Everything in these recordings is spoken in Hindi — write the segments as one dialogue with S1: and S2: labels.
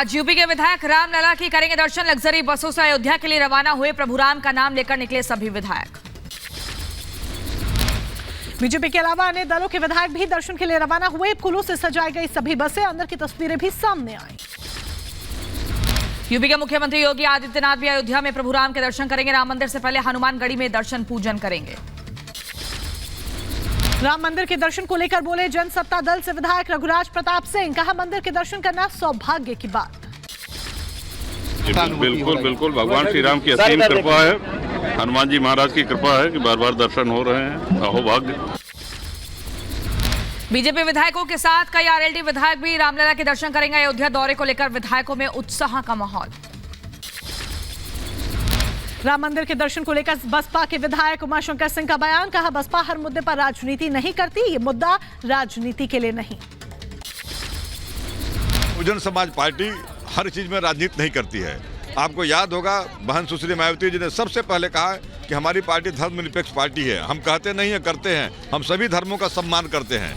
S1: आज यूपी के विधायक रामलला की करेंगे दर्शन। लग्जरी बसों से अयोध्या के लिए रवाना हुए। प्रभुराम का नाम लेकर निकले सभी विधायक।
S2: बीजेपी के अलावा अन्य दलों के विधायक भी दर्शन के लिए रवाना हुए। फूलों से सजाई गई सभी बसें, अंदर की तस्वीरें भी सामने आई।
S1: यूपी के मुख्यमंत्री योगी आदित्यनाथ भी अयोध्या में प्रभुराम के दर्शन करेंगे। राम मंदिर से पहले हनुमानगढ़ी में दर्शन पूजन करेंगे।
S2: राम मंदिर के दर्शन को लेकर बोले जनसत्ता दल से विधायक रघुराज प्रताप सिंह। कहा, मंदिर के दर्शन करना सौभाग्य की बात।
S3: बिल्कुल बिल्कुल भगवान श्री राम की असीम कृपा है, हनुमान जी महाराज की कृपा है कि बार बार दर्शन हो रहे हैं। अहोभाग्य।
S1: बीजेपी विधायकों के साथ कई आरएलडी विधायक भी रामलला के दर्शन करेंगे। अयोध्या दौरे को लेकर विधायकों में उत्साह का माहौल।
S2: राम मंदिर के दर्शन को लेकर बसपा के विधायक उमाशंकर सिंह का बयान। कहा, बसपा हर मुद्दे पर राजनीति नहीं करती, ये मुद्दा राजनीति के लिए नहीं।
S4: बहुजन समाज पार्टी हर चीज में राजनीति नहीं करती है। आपको याद होगा बहन सुश्री मायावती जी ने सबसे पहले कहा कि हमारी पार्टी धर्मनिरपेक्ष पार्टी है। हम कहते नहीं है, करते हैं। हम सभी धर्मों का सम्मान करते हैं।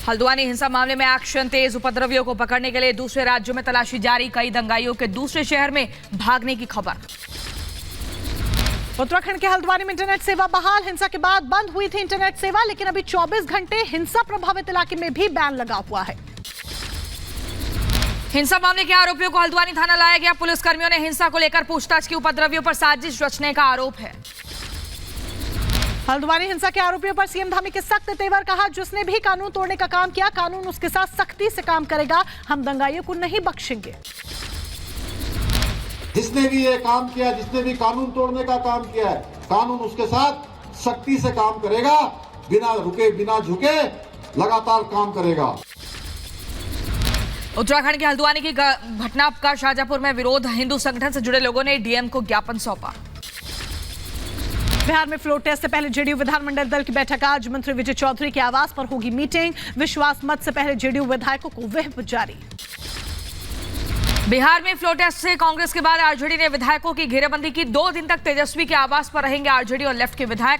S1: हल्द्वानी हिंसा मामले में एक्शन तेज। उपद्रवियों को पकड़ने के लिए दूसरे राज्यों में तलाशी जारी। कई दंगाइयों के दूसरे शहर में भागने की खबर।
S2: उत्तराखंड के हल्द्वानी में इंटरनेट सेवा बहाल। हिंसा के बाद बंद हुई थी इंटरनेट सेवा, लेकिन अभी 24 घंटे हिंसा प्रभावित इलाके में भी बैन लगा हुआ है।
S1: हिंसा मामले के आरोपियों को हल्द्वानी थाना लाया गया। पुलिसकर्मियों ने हिंसा को लेकर पूछताछ की। उपद्रवियों पर साजिश रचने का आरोप है।
S2: हल्द्वानी हिंसा के आरोपियों पर सीएम धामी के सख्त तेवर। कहा, जिसने भी कानून तोड़ने का काम किया, कानून उसके साथ सख्ती से काम करेगा। हम दंगाइयों को नहीं बख्शेंगे।
S5: जिसने भी ये काम किया, जिसने भी कानून तोड़ने का काम किया है, कानून उसके साथ सख्ती से काम करेगा। बिना रुके बिना झुके लगातार काम करेगा।
S1: उत्तराखंड के हल्द्वानी की घटना का शाहजहांपुर में विरोध। हिंदू संगठन से जुड़े लोगों ने डीएम को ज्ञापन सौंपा।
S2: बिहार में फ्लोर टेस्ट से पहले जेडीयू विधानमंडल दल की बैठक आज। मंत्री विजय चौधरी के आवास पर होगी मीटिंग। विश्वास मत से पहले जेडीयू विधायकों को व्हिप जारी।
S1: बिहार में फ्लोर टेस्ट से कांग्रेस के बाद आरजेडी ने विधायकों की घेराबंदी की। 2 दिन तक तेजस्वी के आवास पर रहेंगे आरजेडी और लेफ्ट के विधायक।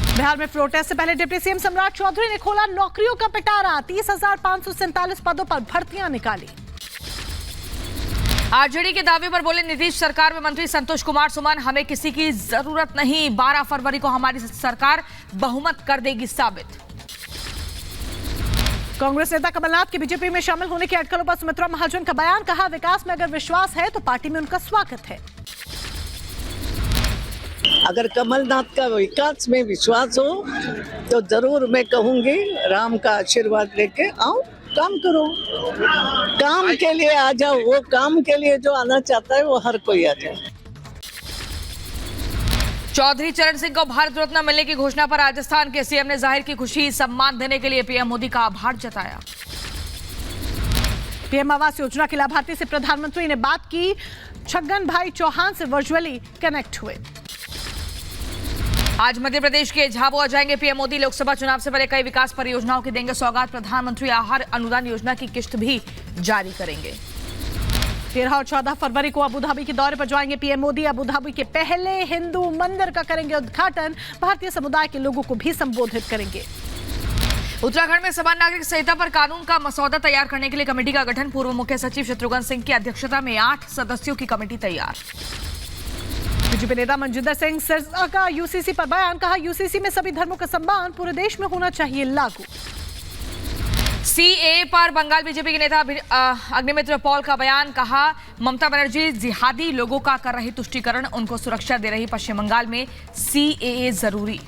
S2: बिहार में फ्लोर टेस्ट से पहले डिप्टी सीएम सम्राट चौधरी ने खोला नौकरियों का पिटारा। 30,547 पदों पर भर्तियां निकाली।
S1: आरजेडी के दावे पर बोले नीतीश सरकार में मंत्री संतोष कुमार सुमन। हमें किसी की जरूरत नहीं। 12 फरवरी को हमारी सरकार बहुमत कर देगी साबित।
S2: कांग्रेस नेता कमलनाथ के बीजेपी में शामिल होने की अटकलों पर सुमित्रा महाजन का बयान। कहा, विकास में अगर विश्वास है तो पार्टी में उनका स्वागत है।
S6: अगर कमलनाथ का विकास में विश्वास हो तो जरूर मैं कहूंगी राम का आशीर्वाद लेके आओ, काम करो। काम के लिए आ जाओ। वो काम के लिए जो आना चाहता है वो हर कोई आ जाए।
S1: चौधरी चरण सिंह को भारत रत्न मिलने की घोषणा पर राजस्थान के सीएम ने जाहिर की खुशी। सम्मान देने के लिए पीएम मोदी का आभार जताया।
S2: पीएम आवास योजना के लाभार्थी से प्रधानमंत्री ने बात की। छगन भाई चौहान से वर्चुअली कनेक्ट हुए।
S1: आज मध्य प्रदेश के झाबुआ जाएंगे पीएम मोदी। लोकसभा चुनाव से पहले कई विकास परियोजनाओं की देंगे सौगात। प्रधानमंत्री आहार अनुदान योजना की किस्त भी जारी करेंगे।
S2: 13 और 14 फरवरी को अबुधाबी के दौरे पर जाएंगे पीएम मोदी। अबुधाबी के पहले हिंदू मंदिर का करेंगे उद्घाटन। भारतीय समुदाय के लोगों को भी संबोधित करेंगे।
S1: उत्तराखंड में समान नागरिक संहिता पर कानून का मसौदा तैयार करने के लिए कमेटी का गठन। पूर्व मुख्य सचिव शत्रुघ्न सिंह की अध्यक्षता में 8 सदस्यों की कमेटी तैयार। बीजेपी नेता मनजिंदर सिंह सिरसा का यूसीसी पर बयान। कहा, यूसीसी में सभी धर्मों का सम्मान पूरे देश में होना चाहिए लागू। सीएए पर बंगाल बीजेपी के नेता अग्निमित्र पॉल का बयान। कहा, ममता बनर्जी जिहादी लोगों का कर रही तुष्टीकरण, उनको सुरक्षा दे रही पश्चिम बंगाल में सीएए जरूरी।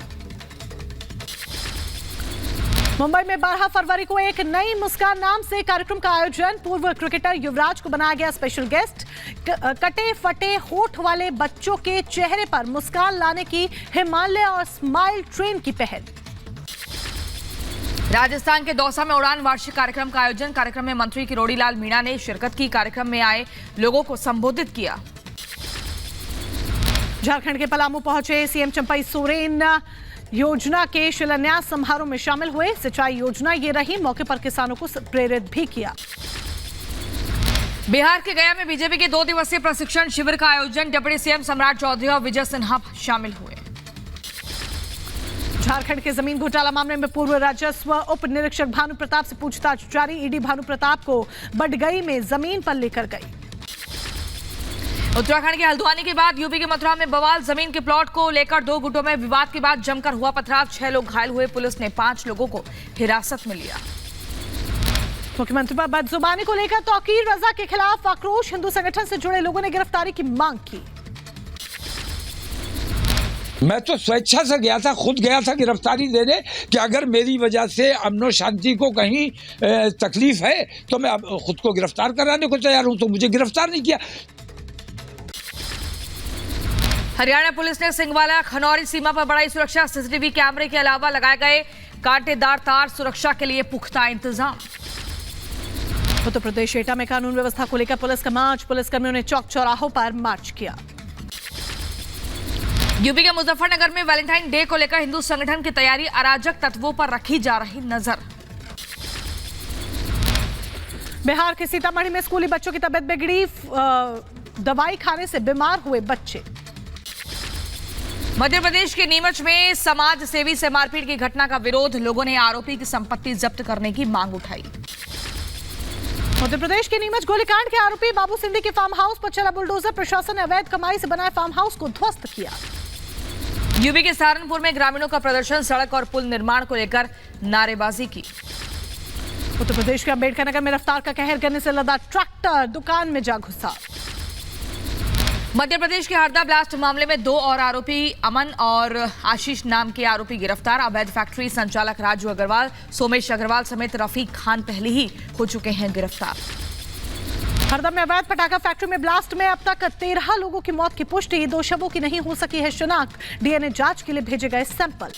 S1: मुंबई में 12 फरवरी को एक नई मुस्कान नाम से कार्यक्रम का आयोजन। पूर्व क्रिकेटर युवराज को बनाया गया स्पेशल गेस्ट। कटे फटे होठ वाले बच्चों के चेहरे पर मुस्कान लाने की हिमालय और स्माइल ट्रेन की पहल। राजस्थान के दौसा में उड़ान वार्षिक कार्यक्रम का आयोजन। कार्यक्रम में मंत्री किरोड़ी लाल मीणा ने शिरकत की। कार्यक्रम में आए लोगों को संबोधित किया। झारखंड के पलामू पहुंचे सीएम चंपई सोरेन। योजना के शिलान्यास समारोह में शामिल हुए। सिंचाई योजना ये रही। मौके पर किसानों को प्रेरित भी किया। बिहार के गया में बीजेपी के 2 दिवसीय प्रशिक्षण शिविर का आयोजन। डिप्टी सीएम सम्राट चौधरी और विजय सिन्हा शामिल हुए।
S2: झारखंड के जमीन घोटाला मामले में पूर्व राजस्व उप निरीक्षक भानु प्रताप से पूछताछ जारी। ईडी भानु प्रताप को बडगई में जमीन पर लेकर गई।
S1: उत्तराखंड के हल्द्वानी के बाद यूपी के मथुरा में बवाल। जमीन के प्लॉट को लेकर दो गुटों में विवाद के बाद जमकर हुआ पथराव। 6 लोग घायल हुए। पुलिस ने 5 लोगों को हिरासत में लिया।
S2: मुख्यमंत्री पर बदजुबानी को लेकर तौकीर रजा के खिलाफ आक्रोश। हिंदू संगठन से जुड़े लोगों ने गिरफ्तारी की मांग की।
S7: मैं तो स्वेच्छा से गया था, खुद गया था गिरफ्तारी देने कि अगर मेरी वजह से अमन शांति को कहीं तकलीफ है तो मैं खुद को गिरफ्तार कराने को तैयार हूं, तो मुझे गिरफ्तार नहीं किया।
S1: हरियाणा पुलिस ने सिंगवाला खनौरी सीमा पर बढ़ाई सुरक्षा। सीसीटीवी कैमरे के अलावा लगाए गए कांटेदार तार। सुरक्षा के लिए पुख्ता इंतजाम।
S2: उत्तर प्रदेश एटा में कानून व्यवस्था को लेकर पुलिस का मार्च। पुलिसकर्मियों ने चौक चौराहों पर मार्च किया।
S1: यूपी के मुजफ्फरनगर में वैलेंटाइन डे को लेकर हिंदू संगठन की तैयारी। अराजक तत्वों पर रखी जा रही नजर।
S2: बिहार के सीतामढ़ी में स्कूली बच्चों की तबीयत बिगड़ी। दवाई खाने से बीमार हुए बच्चे।
S1: मध्य प्रदेश के नीमच में समाज सेवी से मारपीट की घटना का विरोध। लोगों ने आरोपी की संपत्ति जब्त करने की मांग उठाई।
S2: मध्य प्रदेश के नीमच गोलीकांड के आरोपी बाबू सिंधी के फार्म हाउस पर चला बुलडोजर। प्रशासन ने अवैध कमाई से बनाए फार्म हाउस को ध्वस्त किया।
S1: यूपी के सहारनपुर में ग्रामीणों का प्रदर्शन। सड़क और पुल निर्माण को लेकर नारेबाजी की।
S2: उत्तर प्रदेश के अंबेडकर नगर में रफ्तार का कहर करने से लदा ट्रैक्टर दुकान में जा घुसा।
S1: मध्य प्रदेश के हरदा ब्लास्ट मामले में 2 और आरोपी अमन और आशीष नाम के आरोपी गिरफ्तार। अवैध फैक्ट्री संचालक राजू अग्रवाल, सोमेश अग्रवाल समेत रफीक खान पहले ही हो चुके हैं गिरफ्तार। हरदा में अवैध पटाखा फैक्ट्री में ब्लास्ट में अब तक 13 लोगों की मौत की पुष्टि। 2 शवों की नहीं हो सकी है शिनाख्त। डीएनए जांच के लिए भेजे गए सैंपल।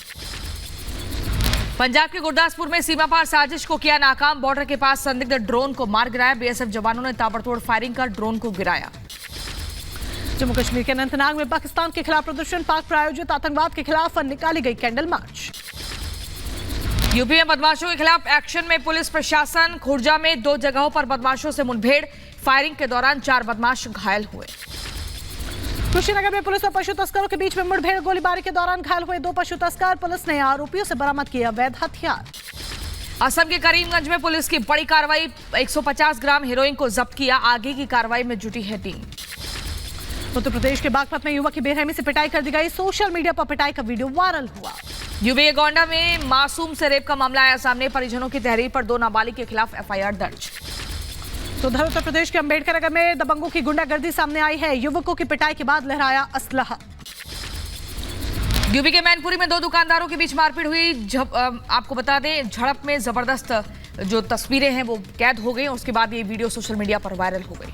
S1: पंजाब के गुरदासपुर में सीमा पार साजिश को किया नाकाम। बॉर्डर के पास संदिग्ध ड्रोन को मार गिराया। बीएसएफ जवानों ने ताबड़तोड़ फायरिंग कर ड्रोन को गिराया। जम्मू कश्मीर के अनंतनाग में पाकिस्तान के खिलाफ प्रदर्शन। पाक प्रायोजित आतंकवाद के खिलाफ निकाली गई कैंडल मार्च। यूपी में बदमाशों के खिलाफ एक्शन में पुलिस प्रशासन। खुर्जा में 2 जगहों पर बदमाशों से मुठभेड़। फायरिंग के दौरान 4 बदमाश घायल हुए। कुशीनगर में पुलिस और पशु तस्करों के बीच में मुठभेड़। गोलीबारी के दौरान घायल हुए 2 पशु तस्कर। पुलिस ने आरोपियों से बरामद किया अवैध हथियार। असम के करीमगंज में पुलिस की बड़ी कार्रवाई। 150 ग्राम हेरोइन को जब्त किया। आगे की कार्रवाई में जुटी है टीम। उत्तर प्रदेश के बागपत में युवक की बेरहमी से पिटाई कर दी गई। सोशल मीडिया पर पिटाई का वीडियो वायरल हुआ। यूपी के गोंडा में मासूम से रेप का मामला आया सामने। परिजनों की तहरीर पर 2 नाबालिग के खिलाफ एफआईआर दर्ज। तो उधर उत्तर प्रदेश के अंबेडकर नगर में दबंगों की गुंडागर्दी सामने आई है। युवकों की पिटाई के बाद लहराया असलहा। यूपी के मैनपुरी में 2 दुकानदारों के बीच मारपीट हुई। आपको बता दें झड़प में जबरदस्त जो तस्वीरें हैं वो कैद हो गई। उसके बाद ये वीडियो सोशल मीडिया पर वायरल हो गई।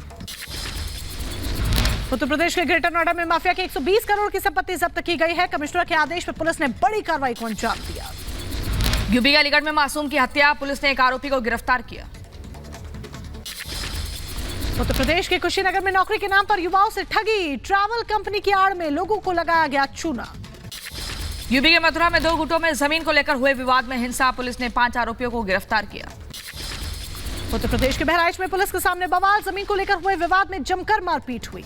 S1: उत्तर प्रदेश के ग्रेटर नोएडा में माफिया की 120 करोड़ की संपत्ति जब्त की गई है। कमिश्नर के आदेश पर पुलिस ने बड़ी कार्रवाई को अंजाम दिया। यूपी के अलीगढ़ में मासूम की हत्या। पुलिस ने एक आरोपी को गिरफ्तार किया। उत्तर प्रदेश के कुशीनगर में नौकरी के नाम पर युवाओं से ठगी। ट्रैवल कंपनी की आड़ में लोगों को लगाया गया चूना। यूपी के मथुरा में 2 गुटों में जमीन को लेकर हुए विवाद में हिंसा। पुलिस ने 5 आरोपियों को गिरफ्तार किया। उत्तर प्रदेश के बहराइच में पुलिस के सामने बवाल। जमीन को लेकर हुए विवाद में जमकर मारपीट हुई।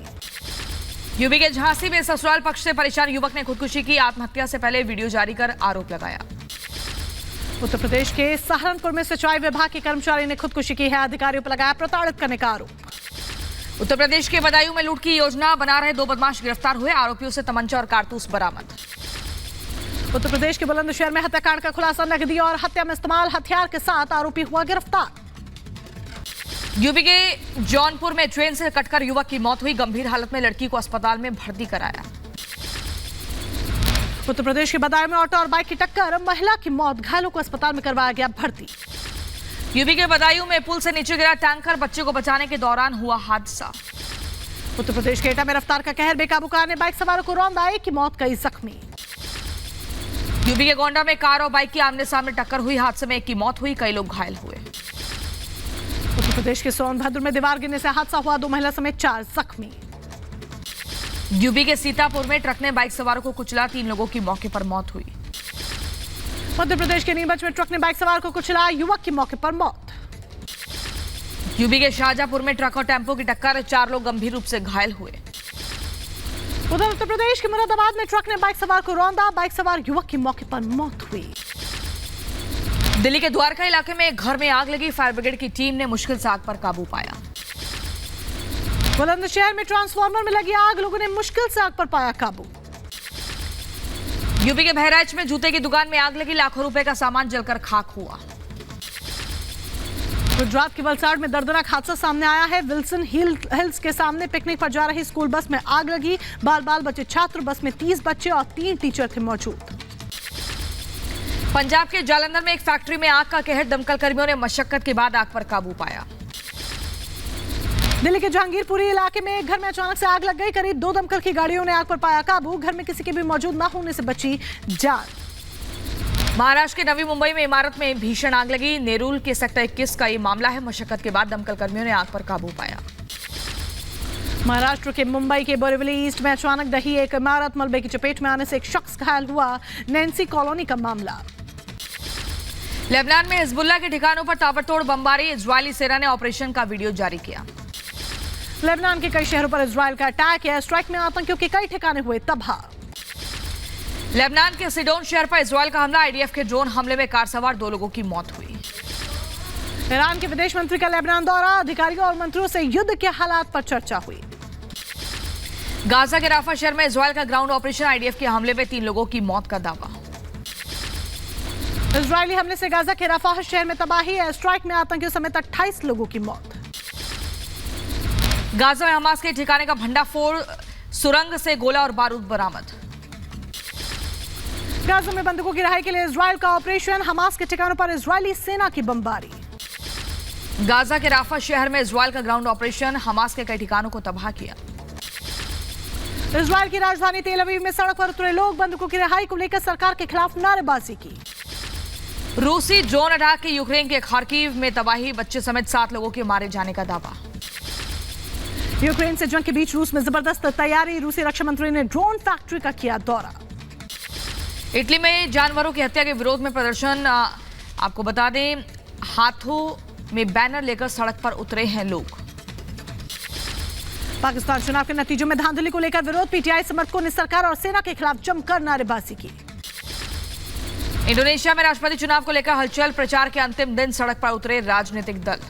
S1: यूपी के झांसी में ससुराल पक्ष से परेशान युवक ने खुदकुशी की। आत्महत्या से पहले वीडियो जारी कर आरोप लगाया। उत्तर प्रदेश के सहारनपुर में सिंचाई विभाग के कर्मचारी ने खुदकुशी की है। अधिकारियों पर लगाया प्रताड़ित करने का आरोप। उत्तर प्रदेश के बदायूं में लूट की योजना बना रहे 2 बदमाश गिरफ्तार हुए। आरोपियों से तमंचा और कारतूस बरामद। उत्तर प्रदेश के बुलंदशहर में हत्याकांड का खुलासा। नकदी और हत्या में इस्तेमाल हथियार के साथ आरोपी हुआ गिरफ्तार। यूपी के जौनपुर में ट्रेन से कटकर युवक की मौत हुई। गंभीर हालत में लड़की को अस्पताल में भर्ती कराया। उत्तर प्रदेश के बदायूं में ऑटो और बाइक की टक्कर। महिला की मौत। घायलों को अस्पताल में करवाया गया भर्ती। यूपी के बदायूं में पुल से नीचे गिरा टैंकर। बच्चे को बचाने के दौरान हुआ हादसा। उत्तर प्रदेश के एटा में रफ्तार का कहर। बेकाबू कार ने बाइक सवारों को रौंदा। एक की मौत, कई जख्मी। यूपी के गोंडा में कार और बाइक की आमने सामने टक्कर हुई। हादसे में 1 की मौत हुई, कई लोग घायल हुए। उत्तर प्रदेश के सोनभद्र में दीवार गिरने से हादसा हुआ। 2 महिला समेत 4 जख्मी। यूपी के सीतापुर में ट्रक ने बाइक सवारों को कुचला। 3 लोगों की मौके पर मौत हुई। मध्य प्रदेश के नीमच में ट्रक ने बाइक सवार को कुचला। युवक की मौके पर मौत। यूपी के शाहजहांपुर में ट्रक और टेम्पो की टक्कर। 4 लोग गंभीर रूप से घायल हुए।
S2: उधर उत्तर प्रदेश के मुरादाबाद में ट्रक ने बाइक सवार को रौंदा, बाइक सवार युवक की मौके पर मौत हुई।
S1: दिल्ली के द्वारका इलाके में एक घर में आग लगी, फायर ब्रिगेड की टीम ने मुश्किल से आग पर काबू पाया।
S2: बुलंदशहर में ट्रांसफार्मर में लगी आग, लोगों ने मुश्किल से आग पर पाया काबू।
S1: यूपी के बहराइच में जूते की दुकान में आग लगी, लाखों रुपए का सामान जलकर खाक हुआ।
S2: गुजरात के वलसाड़ में दर्दनाक हादसा सामने आया है। विल्सन हिल्स के सामने पिकनिक पर जा रही स्कूल बस में आग लगी, बाल बचे छात्र, बस में 30 बच्चे और 3 टीचर थे मौजूद।
S1: पंजाब के जालंधर में एक फैक्ट्री में आग का कहर, दमकल कर्मियों ने मशक्कत के बाद आग पर काबू पाया।
S2: दिल्ली के जहांगीरपुरी इलाके में एक घर में अचानक से आग लग गई, करीब 2 दमकल की गाड़ियों ने आग पर पाया काबू, घर में किसी के भी मौजूद न होने से बची जान।
S1: महाराष्ट्र के नवी मुंबई में इमारत में भीषण आग लगी, नेरुल के सेक्टर 21 का ये मामला है, मशक्कत के बाद दमकल कर्मियों ने आग पर काबू पाया।
S2: महाराष्ट्र के मुंबई के बोरीवली ईस्ट में अचानक ढही एक इमारत, मलबे की चपेट में आने से एक शख्स घायल हुआ, नैन्सी कॉलोनी का मामला।
S1: लेबनान में हिजबुल्लाह के ठिकानों पर ताबड़तोड़ बमबारी, इजरायली सेना ने ऑपरेशन का वीडियो जारी किया।
S2: लेबनान के कई शहरों पर इजरायल का अटैक, एयर स्ट्राइक में आतंकियों के कई ठिकाने हुए तबाह।
S1: लेबनान के सिडोन शहर पर इजरायल का हमला, आईडीएफ के ड्रोन हमले में कार सवार 2 लोगों की मौत हुई।
S2: ईरान के विदेश मंत्री का लेबनान दौरा, अधिकारियों और मंत्रियों से युद्ध के हालात पर चर्चा हुई।
S1: गाजा के राफा शहर में इजरायल का ग्राउंड ऑपरेशन, आईडीएफ के हमले में 3 लोगों की मौत का दावा।
S2: इजरायली हमले से गाजा के राफा शहर में तबाही, एयर स्ट्राइक में आतंकियों समेत 28 लोगों की मौत।
S1: गाजा में हमास के ठिकाने का भंडाफोड़, सुरंग से गोला और बारूद बरामद।
S2: गाजा में बंधकों की रिहाई के लिए इजरायल का ऑपरेशन, हमास के ठिकानों पर इजरायली सेना की बमबारी।
S1: गाजा के राफा शहर में इजरायल का ग्राउंड ऑपरेशन, हमास के कई ठिकानों को तबाह किया।
S2: इजरायल की राजधानी तेल अवीव में सड़क पर उतरे लोग, बंधकों की रिहाई को लेकर सरकार के खिलाफ नारेबाजी की।
S1: रूसी ड्रोन अटैक के यूक्रेन के खार्किव में तबाही, बच्चे समेत 7 लोगों के मारे जाने का दावा।
S2: यूक्रेन से जंग के बीच रूस में जबरदस्त तैयारी, रूसी रक्षा मंत्री ने ड्रोन फैक्ट्री का किया दौरा।
S1: इटली में जानवरों की हत्या के विरोध में प्रदर्शन, आपको बता दें हाथों में बैनर लेकर सड़क पर उतरे हैं लोग।
S2: पाकिस्तान चुनाव के नतीजों में धांधली को लेकर विरोध, पीटीआई समर्थकों ने सरकार और सेना के खिलाफ जमकर नारेबाजी की।
S1: इंडोनेशिया में राष्ट्रपति चुनाव को लेकर हलचल, प्रचार के अंतिम दिन सड़क पर उतरे राजनीतिक दल।